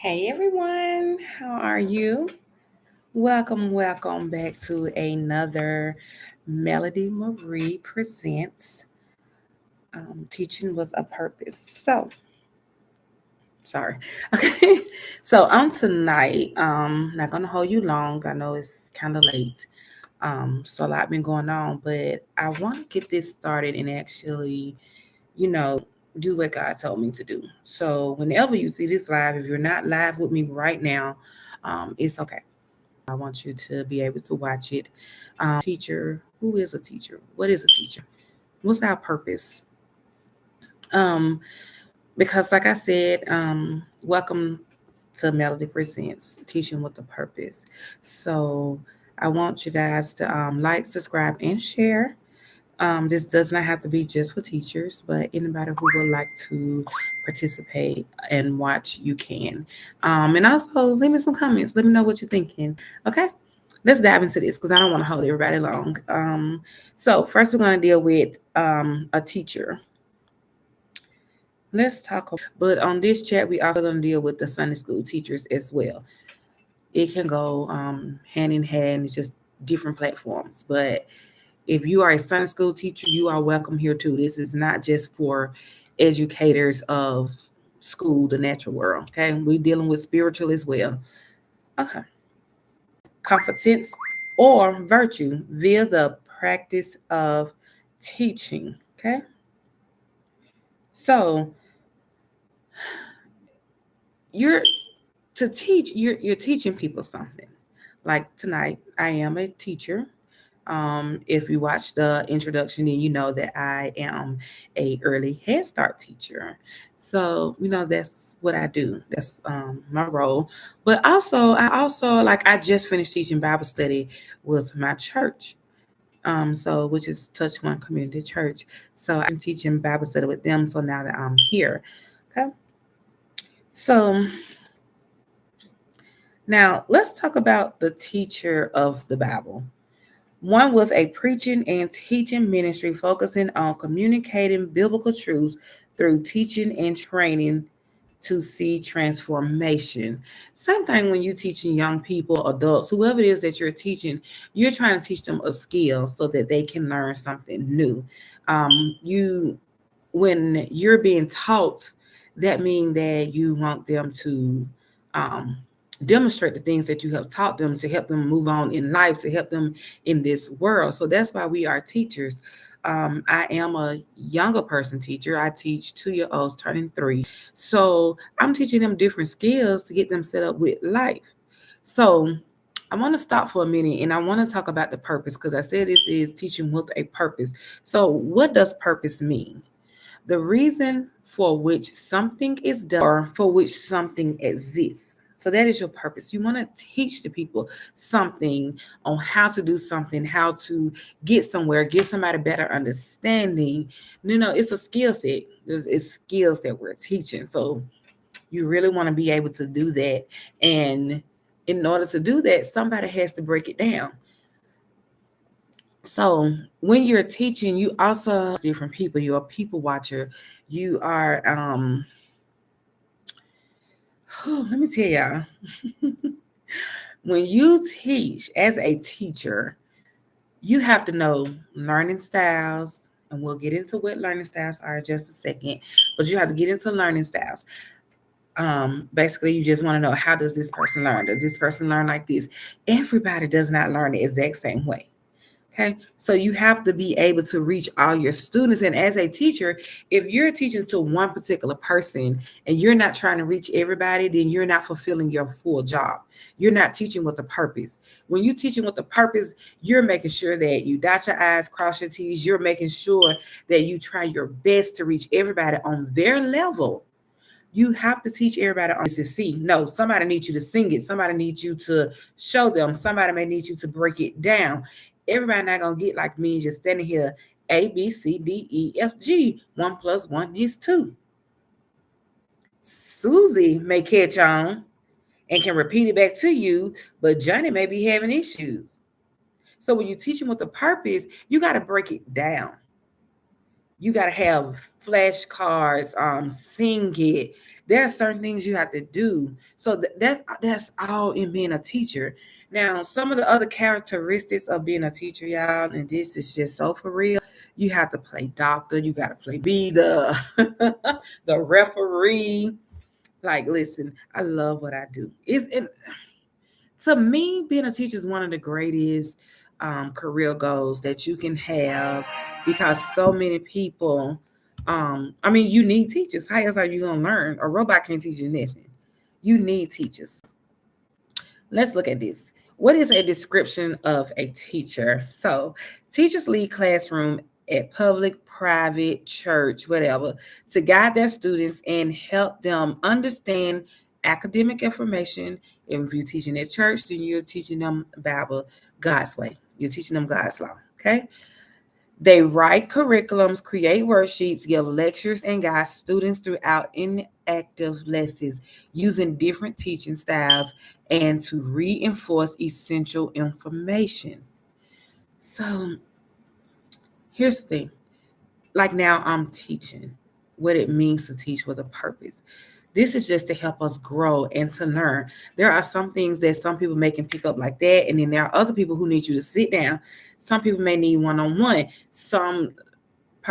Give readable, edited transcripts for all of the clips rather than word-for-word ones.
Hey everyone, how are you? Welcome back to another Melody Marie Presents Teaching with a Purpose. Sorry. Okay. So on tonight, not gonna hold you long. I know it's kind of late. So a lot been going on, but I want to get this started and actually, you know, do what God told me to do. So whenever you see this live, if you're not live with me right now, it's okay. I want you to be able to watch it. Teacher, who is a teacher? What is a teacher? What's our purpose? Um, because like I said, welcome to Melody Presents Teaching with a Purpose. So I want you guys to like, subscribe, and share. This does not have to be just for teachers, but anybody who would like to participate and watch, you can. And also, leave me some comments. Let me know what you're thinking. Okay, let's dive into this because I don't want to hold everybody long. So first, we're going to deal with a teacher. Let's talk. But on this chat, we also going to deal with the Sunday school teachers as well. It can go hand in hand. It's just different platforms, but if you are a Sunday school teacher, you are welcome here too. This is not just for educators of school, the natural world. Okay, we're dealing with spiritual as well. Okay, competence or virtue via the practice of teaching. Okay, so you're to teach. You're teaching people something. Like tonight, I am a teacher. If you watch the introduction, then you know that I am a early Head Start teacher. So that's what I do. That's my role. But I also like I just finished teaching Bible study with my church. So which is Touch One Community Church. So I'm teaching Bible study with them. So now that I'm here, okay. So now let's talk about the teacher of the Bible. One with a preaching and teaching ministry focusing on communicating biblical truths through teaching and training to see transformation. Same thing when you're teaching young people, adults, whoever it is that you're teaching, you're trying to teach them a skill so that they can learn something new. You, when you're being taught, that means that you want them to um, demonstrate the things that you have taught them to help them move on in life, to help them in this world. So that's why we are teachers. I am a younger person teacher. I teach 2-year-olds turning 3. So I'm teaching them different skills to get them set up with life. So I want to stop for a minute and I want to talk about the purpose because I said this is teaching with a purpose. So, what does purpose mean? The reason for which something is done or for which something exists. So that is your purpose. You want to teach the people something on how to do something, how to get somewhere, give somebody better understanding. It's a skill set. It's skills that we're teaching. So you really want to be able to do that. And in order to do that, somebody has to break it down. So when you're teaching, you also different people. You're a people watcher. You are let me tell y'all. When you teach as a teacher, you have to know learning styles, and we'll get into what learning styles are in just a second. But you have to get into learning styles. Basically, you just want to know, how does this person learn? Does this person learn like this? Everybody does not learn the exact same way. Okay, so you have to be able to reach all your students. And as a teacher, if you're teaching to one particular person and you're not trying to reach everybody, then you're not fulfilling your full job. You're not teaching with a purpose. When you're teaching with a purpose, you're making sure that you dot your I's, cross your T's. You're making sure that you try your best to reach everybody on their level. You have to teach everybody on to see. No, somebody needs you to sing it. Somebody needs you to show them. Somebody may need you to break it down. Everybody not gonna get like me just standing here. A, B, C, D, E, F, G. 1 + 1 is 2. Susie may catch on and can repeat it back to you, but Johnny may be having issues. So when you teach them with a purpose, you got to break it down. You got to have flashcards, sing it. There are certain things you have to do. So that's all in being a teacher. Now, some of the other characteristics of being a teacher, y'all, and this is just so for real. You have to play doctor. You got to be the the referee. Like, listen, I love what I do. To me, being a teacher is one of the greatest career goals that you can have, because so many people, you need teachers. How else are you going to learn? A robot can't teach you nothing. You need teachers. Let's look at this. What is a description of a teacher? So, teachers lead classroom at public, private, church, whatever, to guide their students and help them understand academic information. If you're teaching at church, then you're teaching them Bible God's way. You're teaching them God's law. Okay. They write curriculums, create worksheets, give lectures, and guide students throughout interactive lessons using different teaching styles and to reinforce essential information. So here's the thing. Like now I'm teaching what it means to teach with a purpose. This is just to help us grow and to learn. There are some things that some people may can pick up like that, and then there are other people who need you to sit down. Some people may need one-on-one. Some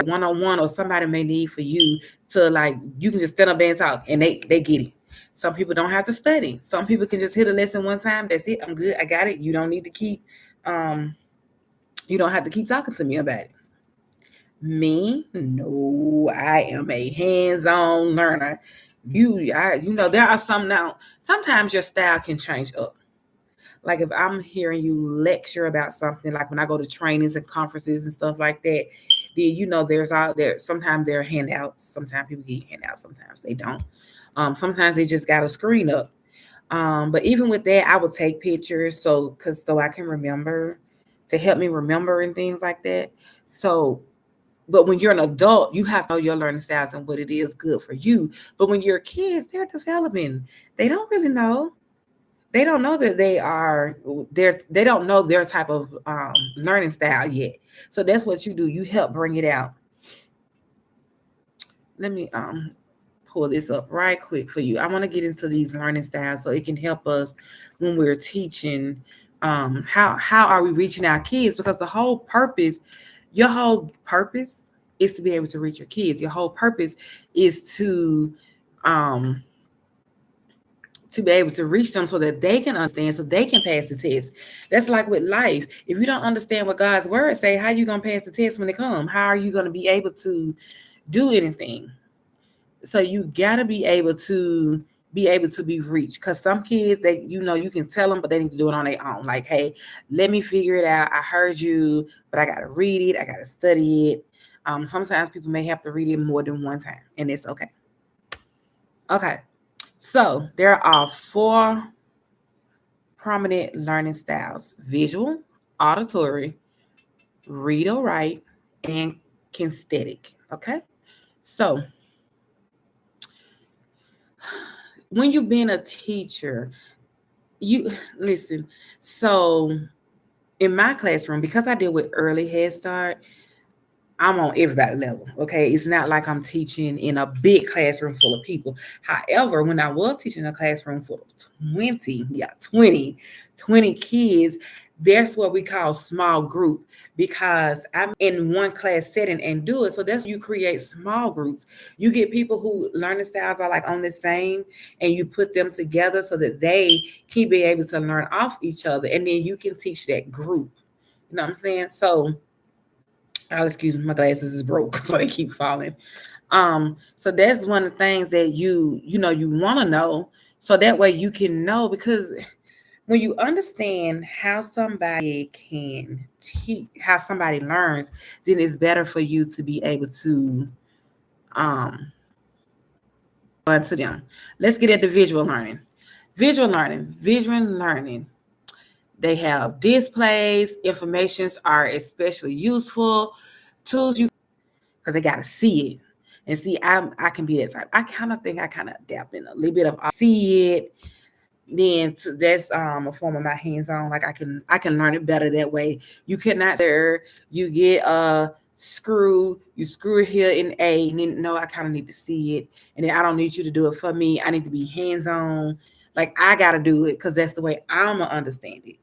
one-on-one, or somebody may need for you to, like, you can just stand up there and talk and they get it. Some people don't have to study. Some people can just hit a lesson one time. That's it. I'm good. I got it. You don't need to keep you don't have to keep talking to me about it. Me, no, I am a hands-on learner. There are some now. Sometimes your style can change up. Like if I'm hearing you lecture about something, like when I go to trainings and conferences and stuff like that, then there's out there. Sometimes there are handouts. Sometimes people get handouts. Sometimes they don't. Sometimes they just got a screen up. But even with that, I would take pictures so I can remember, to help me remember and things like that. So, but when you're an adult, you have to know your learning styles and what it is good for you. But when you're kids, they're developing. They don't really know. They don't know that they don't know their type of learning style yet. So that's what you do. You help bring it out. Let me pull this up right quick for you. I want to get into these learning styles so it can help us when we're teaching. How are we reaching our kids? Because your whole purpose is to be able to reach your kids. Your whole purpose is to be able to reach them so that they can understand, so they can pass the test. That's like with life. If you don't understand what God's word say, how are you going to pass the test when it comes? How are you going to be able to do anything? So you got to be able to be reached, because some kids, you can tell them, but they need to do it on their own. Like, hey, let me figure it out. I heard you, but I got to read it. I got to study it. Sometimes people may have to read it more than one time, and it's okay. Okay. So there are 4 prominent learning styles: visual, auditory, read or write, and kinesthetic. Okay. So when you're being a teacher, you listen. So in my classroom, because I deal with early Head Start, I'm on everybody level. Okay. It's not like I'm teaching in a big classroom full of people. However, when I was teaching a classroom full of 20 kids, that's what we call small group, because I'm in one class setting and do it. So that's you create small groups. You get people who learning styles are like on the same, and you put them together so that they can be able to learn off each other. And then you can teach that group. You know what I'm saying? So I'll excuse me, my glasses is broke, so they keep falling. So that's one of the things that you want to know, so that way you can know, because when you understand how somebody can teach, how somebody learns, then it's better for you to be able to learn to them. Let's get at the visual learning. Visual learning. They have displays, informations are especially useful. Tools you, because they got to see it. And see, I can be that type. I kind of think I kind of adapt in a little bit of see it. Then that's a form of my hands-on. Like I can learn it better that way. You cannot there. You get you screw it here in A, and then no, I kind of need to see it, and then I don't need you to do it for me. I need to be hands-on. Like I gotta do it because that's the way I'ma understand it.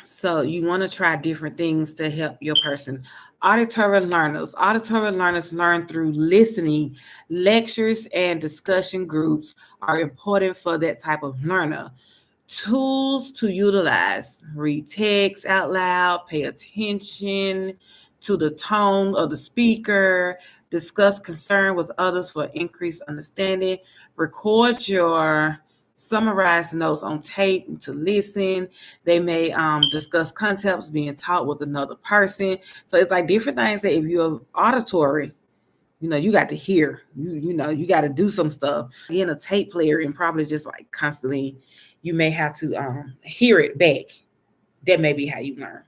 So you want to try different things to help your person. Auditory learners. Auditory learners learn through listening. Lectures and discussion groups are important for that type of learner. Tools to utilize: read text out loud, pay attention to the tone of the speaker, discuss concern with others for increased understanding, record your summarized notes on tape to listen. They may discuss concepts being taught with another person. So it's like different things that if you're auditory, you got to hear, you got to do some stuff. Again, a tape player and probably just like constantly, you may have to hear it back. That may be how you learn.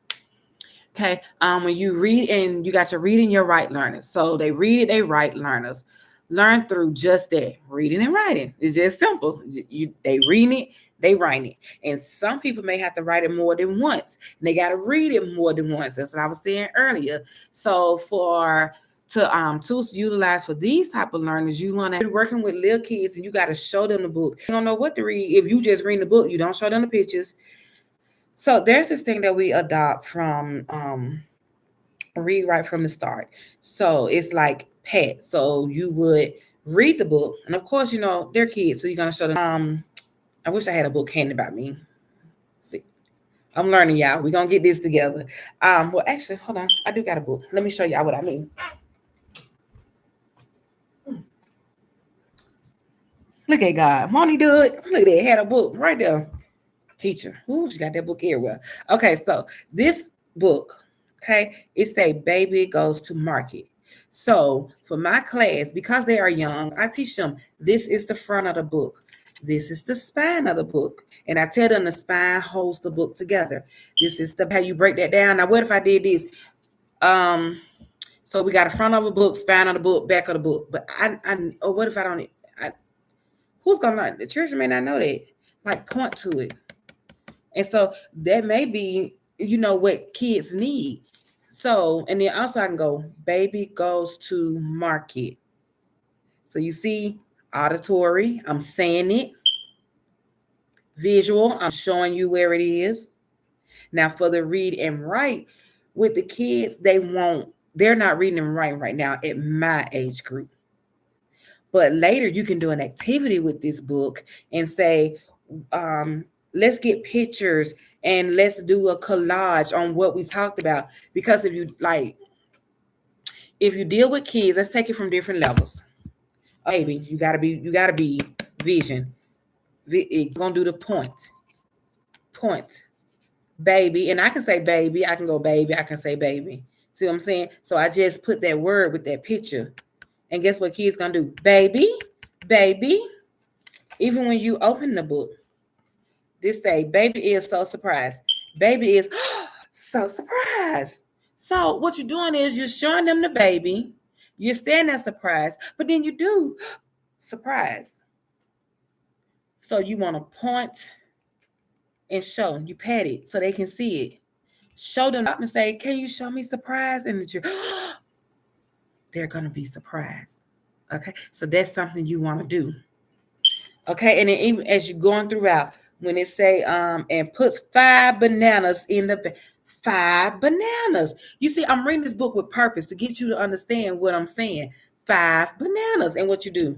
Okay. When you read, and you got to read in your right learners. So they read it, they write learners. Learn through just that, reading and writing. It's just simple. They read it, they write it. And some people may have to write it more than once. And they got to read it more than once. That's what I was saying earlier. So tools to utilize for these type of learners, you want to be working with little kids, and you got to show them the book. You don't know what to read if you just read the book. You don't show them the pictures. So there's this thing that we adopt from read right from the start. So it's like PET. So you would read the book, and of course, they're kids, so you're gonna show them. I wish I had a book handed by me. See, I'm learning, y'all. We're gonna get this together. Well, actually, hold on. I do got a book. Let me show y'all what I mean. Look at God. Won't he do it? Look at that. Had a book right there. Teacher. Ooh, she got that book everywhere. Okay, so this book, okay, it say baby goes to market. So for my class, because they are young, I teach them this is the front of the book. This is the spine of the book. And I tell them the spine holds the book together. This is how you break that down. Now, what if I did this? So we got a front of a book, spine of the book, back of the book. But what if I don't? Who's gonna learn? The children may not know that. Like, point to it. And so that may be, what kids need. So, and then also I can go, baby goes to market. So you see, auditory, I'm saying it. Visual, I'm showing you where it is. Now for the read and write, with the kids, they're not reading and writing right now at my age group. But later you can do an activity with this book and say, let's get pictures and let's do a collage on what we talked about. Because if you deal with kids, let's take it from different levels. Baby, you gotta be vision. It's gonna do the point, baby, and I can say baby. I can go baby. I can say baby. See what I'm saying? So I just put that word with that picture, and guess what kids gonna do? Baby, baby. Even when you open the book, this say, baby is so surprised. Baby is so surprised. So what you're doing is you're showing them the baby. You're saying that surprise, but then you do surprise. So you want to point and show. You pat it so they can see it. Show them up and say, can you show me surprise? And they're going to be surprised. Okay, so that's something you want to do. Okay, and then even as you're going throughout, when it say and puts 5 bananas in the 5 bananas. You see, I'm reading this book with purpose to get you to understand what I'm saying. 5 bananas. And what you do?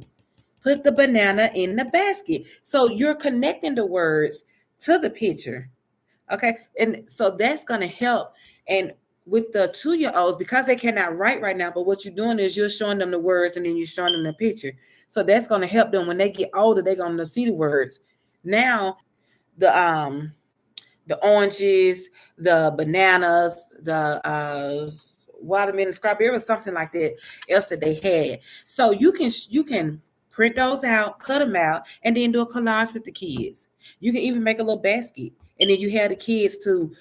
Put the banana in the basket. So you're connecting the words to the picture. Okay, and so that's going to help. And with the 2-year-olds, because they cannot write right now, but what you're doing is you're showing them the words and then you're showing them the picture. So that's going to help them when they get older. They're going to see the words. Now, the oranges, the bananas, the watermelon, strawberry, or something like that else that they had. So you can print those out, cut them out, and then do a collage with the kids. You can even make a little basket, and then you have the kids to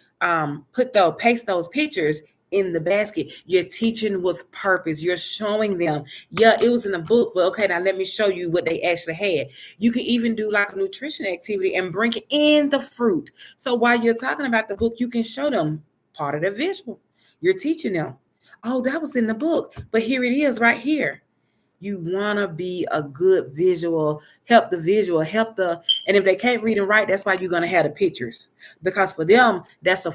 paste those pictures in the basket. You're teaching with purpose. You're showing them, yeah, it was in a book, but okay, now let me show you what they actually had. You can even do like a nutrition activity and bring in the fruit. So while you're talking about the book, you can show them part of the visual. You're teaching them. Oh, that was in the book, but here it is right here. You want to be a good help the, and if they can't read and write, that's why you're going to have the pictures. Because for them, that's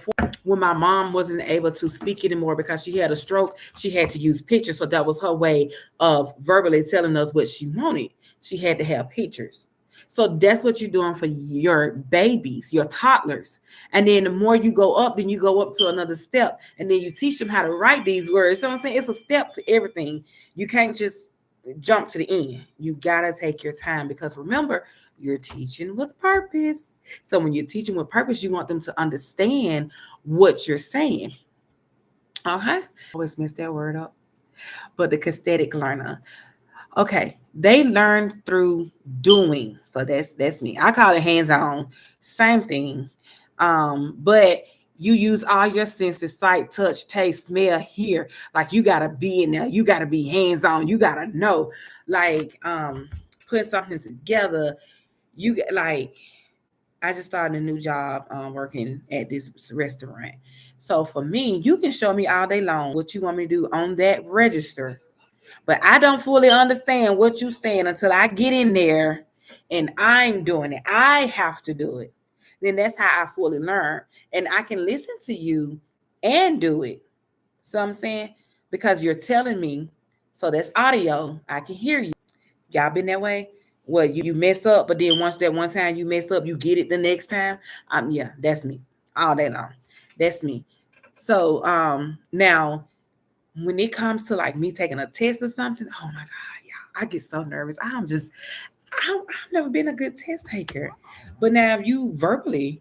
when my mom wasn't able to speak anymore because she had a stroke, she had to use pictures. So that was her way of verbally telling us what she wanted. She had to have pictures. So that's what you're doing for your babies, your toddlers. And then the more you go up, then you go up to another step. And then you teach them how to write these words. So I'm saying it's a step to everything. You can't just jump to the end. You got to take your time because remember, you're teaching with purpose. So when you're teaching with purpose, you want them to understand what you're saying. Okay. Always mess that word up. But the kinesthetic learner. Okay, they learn through doing. So that's me. I call it hands-on. Same thing. But you use all your senses: sight, touch, taste, smell, hear. Like you gotta be in there. You gotta be hands-on. You gotta know. Like put something together. You get like I just started a new job working at this restaurant. So for me, you can show me all day long what you want me to do on that register. But I don't fully understand what you're saying until I get in there and I'm doing it. I have to do it. Then that's how I fully learn. And I can listen to you and do it. So I'm saying, because you're telling me, so that's audio, I can hear you. Y'all been that way? Well, you mess up, but then once that one time you mess up, you get it the next time. Yeah, that's me all day long. That's me. So now when it comes to like me taking a test or something, oh my God, y'all, I get so nervous. I've never been a good test taker. But now if you verbally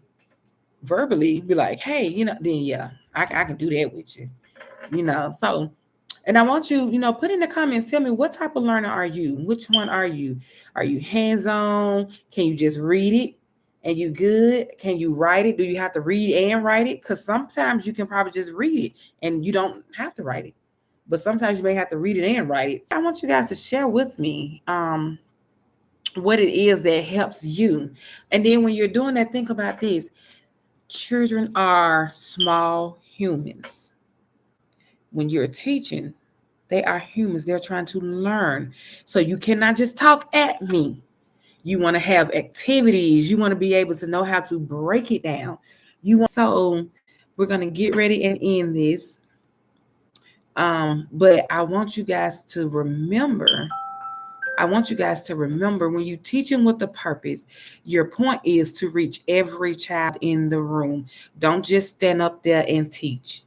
be like, hey, then yeah, I can do that with you. So, and I want you, put in the comments, tell me what type of learner are you? Which one are you? Are you hands-on? Can you just read it? And you good? Can you write it? Do you have to read and write it? Because sometimes you can probably just read it and you don't have to write it. But sometimes you may have to read it and write it. I want you guys to share with me what it is that helps you. And then when you're doing that, think about this. Children are small humans. When you're teaching, they are humans. They're trying to learn. So you cannot just talk at me. You want to have activities. You want to be able to know how to break it down. So we're going to get ready and end this. But I want you guys to remember when you teaching with a purpose, your point is to reach every child in the room. Don't just stand up there and teach.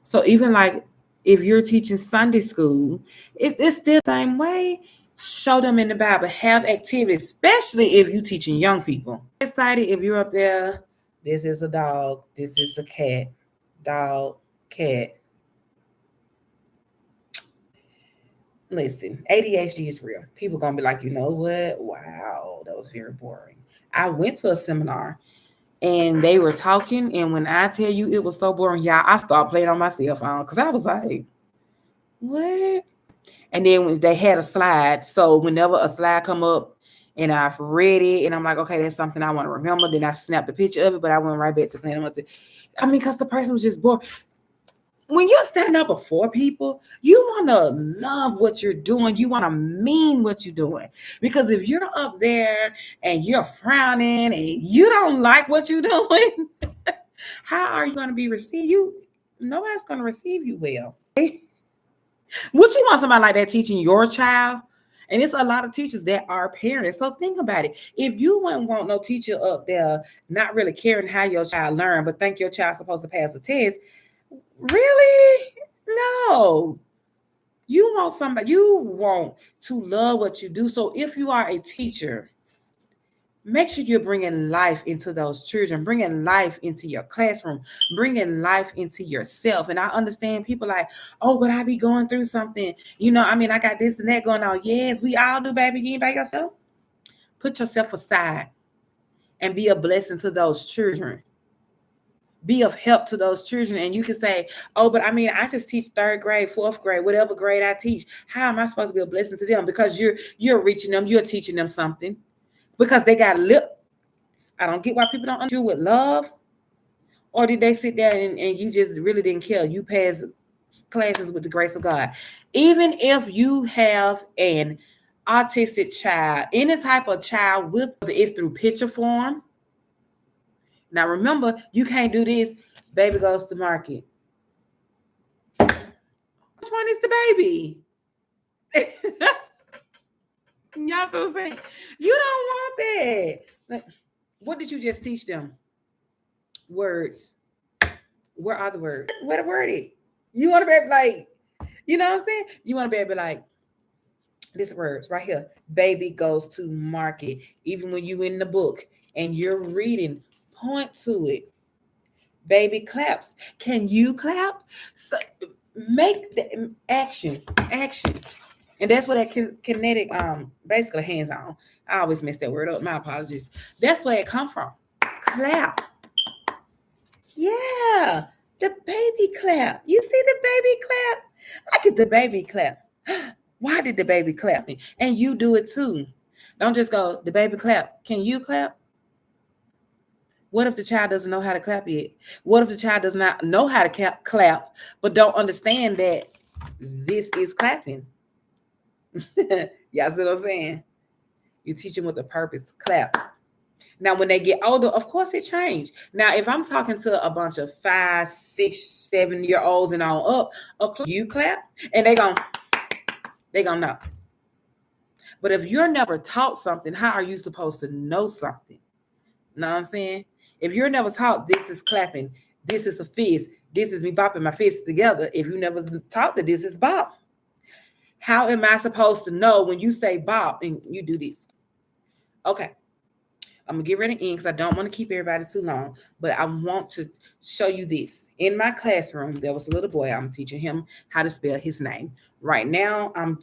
So even like if you're teaching Sunday school, it's still the same way. Show them in the Bible, have activities, especially if you're teaching young people. Excited if you're up there, this is a dog, this is a cat, dog, cat. Listen, ADHD is real. People gonna be like, you know what? Wow, that was very boring. I went to a seminar and they were talking, and when I tell you it was so boring, y'all, I started playing on my cell phone because I was like, what? And then when they had a slide, so whenever a slide come up and I've read it and I'm like, okay, that's something I want to remember, then I snapped a picture of it, but I went right back to playing on my cell. I mean, because the person was just bored. When you're standing up before people, you want to love what you're doing. You want to mean what you're doing. Because if you're up there and you're frowning and you don't like what you're doing, how are you going to be received? Nobody's going to receive you well. Would you want somebody like that teaching your child? And it's a lot of teachers that are parents. So think about it. If you wouldn't want no teacher up there not really caring how your child learn, but think your child's supposed to pass a test, really? No. You want to love what you do. So if you are a teacher, make sure you're bringing life into those children, bringing life into your classroom, bringing life into yourself. And I understand people like, oh, but I be going through something. I got this and that going on. Yes, we all do, baby. You ain't by yourself. Put yourself aside and be a blessing to those children. Be of help to those children. And you can say, oh, but I just teach 3rd grade, 4th grade, whatever grade I teach. How am I supposed to be a blessing to them? Because you're reaching them, you're teaching them something. Because they got lip. I don't get why people don't understand you with love. Or did they sit there and you just really didn't care? You passed classes with the grace of God. Even if you have an autistic child, any type of child with it's through picture form. Now remember, you can't do this. Baby goes to market. Which one is the baby? Y'all so saying you don't want that. Like, what did you just teach them? Words. Where are the words? Where the word is? You want to be like, you know what I'm saying? You want to be able to be like, this words right here. Baby goes to market. Even when you in the book and you're reading, point to it. Baby claps. Can you clap? So make the action. And that's what that kinetic, basically hands on. I always mess that word up. My apologies. That's where it come from. Clap. Yeah. The baby clap. You see the baby clap? Look at the baby clap. Why did the baby clap me? And you do it too. Don't just go, the baby clap. Can you clap? What if the child doesn't know how to clap yet? What if the child does not know how to clap, but don't understand that this is clapping? Y'all see what I'm saying? You teach them with a purpose. Clap. Now, when they get older, of course it changed. Now, if I'm talking to a bunch of 5, 6, 7-year-olds and on up, you clap, and they gonna know. But if you're never taught something, how are you supposed to know something? Know what I'm saying? If you're never taught this is clapping, this is a fist, this is me bopping my fists together. If you never taught that this is bop, how am I supposed to know when you say bop and you do this? Okay. I'm gonna get ready to end because I don't want to keep everybody too long, but I want to show you this. In my classroom, there was a little boy. I'm teaching him how to spell his name. Right now, I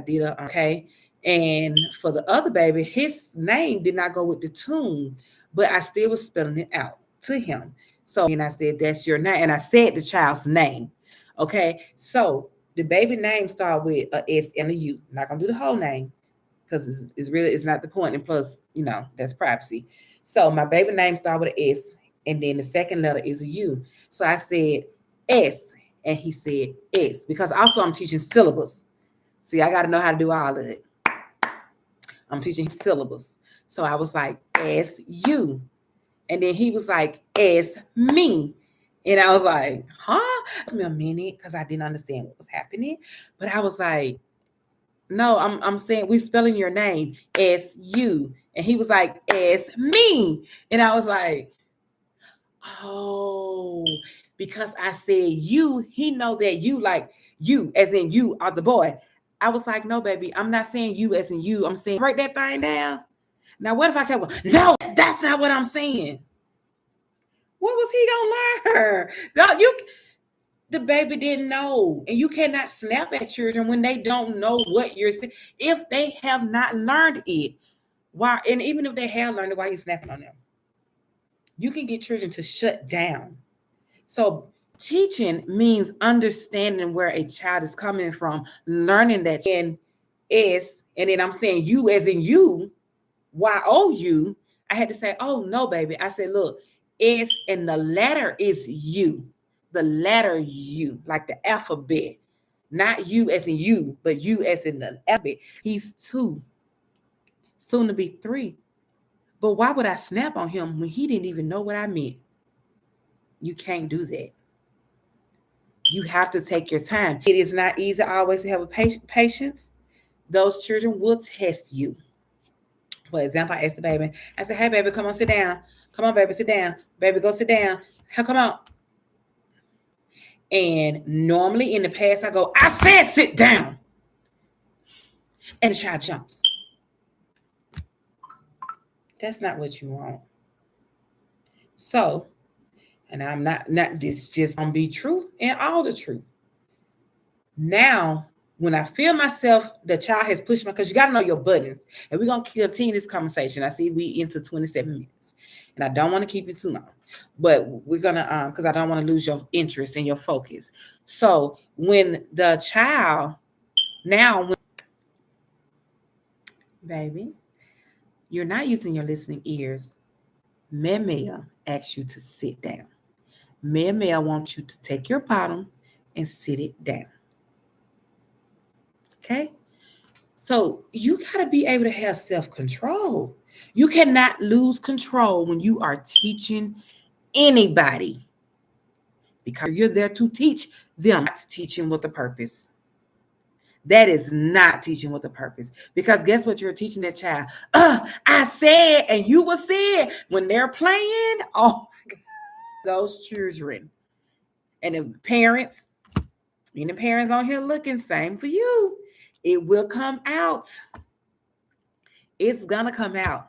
did a okay. And for the other baby, his name did not go with the tune, but I still was spelling it out to him. So, and I said, that's your name. And I said the child's name. Okay. So the baby name start with a S and a U. I'm not gonna do the whole name because it's not the point. And plus, that's privacy. So my baby name start with an S, and then the second letter is a U. So I said S, and he said S, because also I'm teaching syllabus. See, I got to know how to do all of it. I'm teaching syllabus. So I was like, S-U. And then he was like, S-me. And I was like, huh? Give me a minute, because I didn't understand what was happening. But I was like, no, I'm saying we're spelling your name S-U. And he was like, S-me. And I was like, oh, because I said you, he know that you, like you, as in you are the boy. I was like, no, baby, I'm not saying you as in you. I'm saying write that thing down. Now, what if I kept going, no, that's not what I'm saying. What was he gonna learn? No, the baby didn't know. And you cannot snap at children when they don't know what you're saying. If they have not learned it, why? And even if they have learned it, why are you snapping on them? You can get children to shut down. So teaching means understanding where a child is coming from, learning that and S, and then I'm saying you as in you, Y-O-U. I had to say, oh no, baby. I said, look, S and the letter is you. The letter U, like the alphabet. Not you as in you, but you as in the alphabet. He's 2, soon to be 3. But why would I snap on him when he didn't even know what I meant? You can't do that. You have to take your time. It is not easy always to have a patience. Those children will test you. For example, I asked the baby, I said, hey, baby, come on, sit down. Come on, baby, sit down. Baby, go sit down. Hey, come on. And normally in the past, I go, I said sit down. And the child jumps. That's not what you want. So, and I'm not this just gonna be truth and all the truth. Now, when I feel myself, the child has pushed me, because you got to know your buttons. And we're going to continue this conversation. I see we into 27 minutes. And I don't want to keep it too long. But we're going to, because I don't want to lose your interest and your focus. So when the child, baby, you're not using your listening ears. Meme asks you to sit down. May I want you to take your bottom and sit it down. Okay? So you got to be able to have self-control. You cannot lose control when you are teaching anybody because you're there to teach them, not teaching with a purpose. That is not teaching with a purpose. Because guess what? You're teaching that child. I said, and you will say it when they're playing. Oh, those children. And the parents, the parents on here looking, same for you. It will come out. It's going to come out.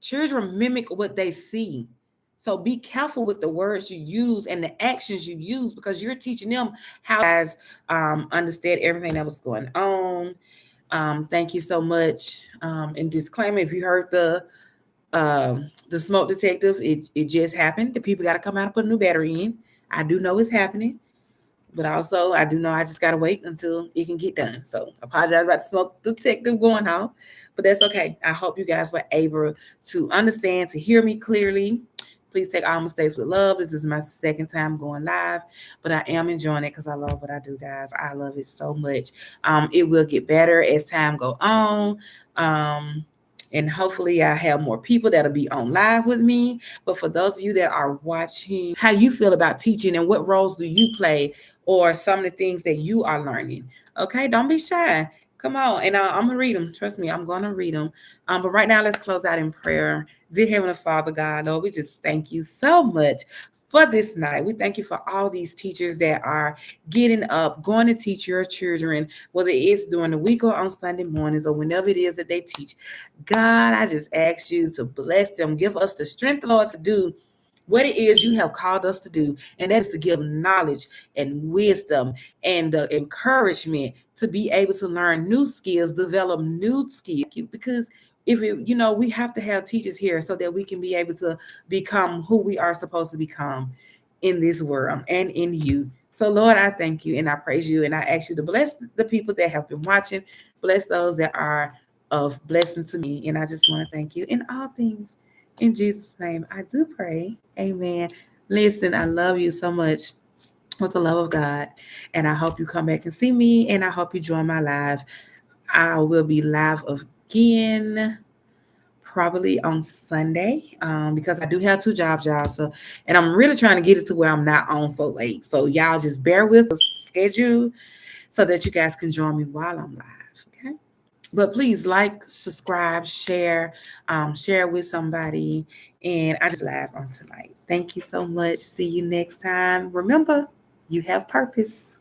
Children mimic what they see. So be careful with the words you use and the actions you use because you're teaching them how to understand everything that was going on. Thank you so much. And disclaimer: if you heard the smoke detective, it just happened. The people got to come out and put a new battery in. I do know it's happening, but also I do know I just got to wait until it can get done. So apologize about the smoke detective going on, but that's okay. I hope you guys were able to understand, to hear me clearly. Please take all mistakes with love. This is my second time going live, but I am enjoying it because I love what I do, guys. I love it so much. It will get better as time go on. And hopefully I have more people that'll be on live with me. But for those of you that are watching, how you feel about teaching and what roles do you play or some of the things that you are learning? Okay, don't be shy. Come on. And I'm going to read them. Trust me, I'm going to read them. But right now, let's close out in prayer. Dear Heavenly Father, God, Lord, we just thank you so much for this night. We thank you for all these teachers that are getting up, going to teach your children, whether it's during the week or on Sunday mornings or whenever it is that they teach. God, I just ask you to bless them. Give us the strength, Lord, to do what it is you have called us to do, and that is to give knowledge and wisdom and the encouragement to be able to learn new skills, develop new skills. Because if we have to have teachers here so that we can be able to become who we are supposed to become in this world and in you. So, Lord, I thank you and I praise you and I ask you to bless the people that have been watching, bless those that are of blessing to me. And I just want to thank you in all things. In Jesus' name, I do pray. Amen. Listen, I love you so much with the love of God. And I hope you come back and see me. And I hope you join my live. I will be live again probably on Sunday because I do have 2 jobs, y'all. So, and I'm really trying to get it to where I'm not on so late. So y'all just bear with the schedule so that you guys can join me while I'm live. Okay. But please like, subscribe, share with somebody. And I just laugh on tonight. Thank you so much. See you next time. Remember, you have purpose.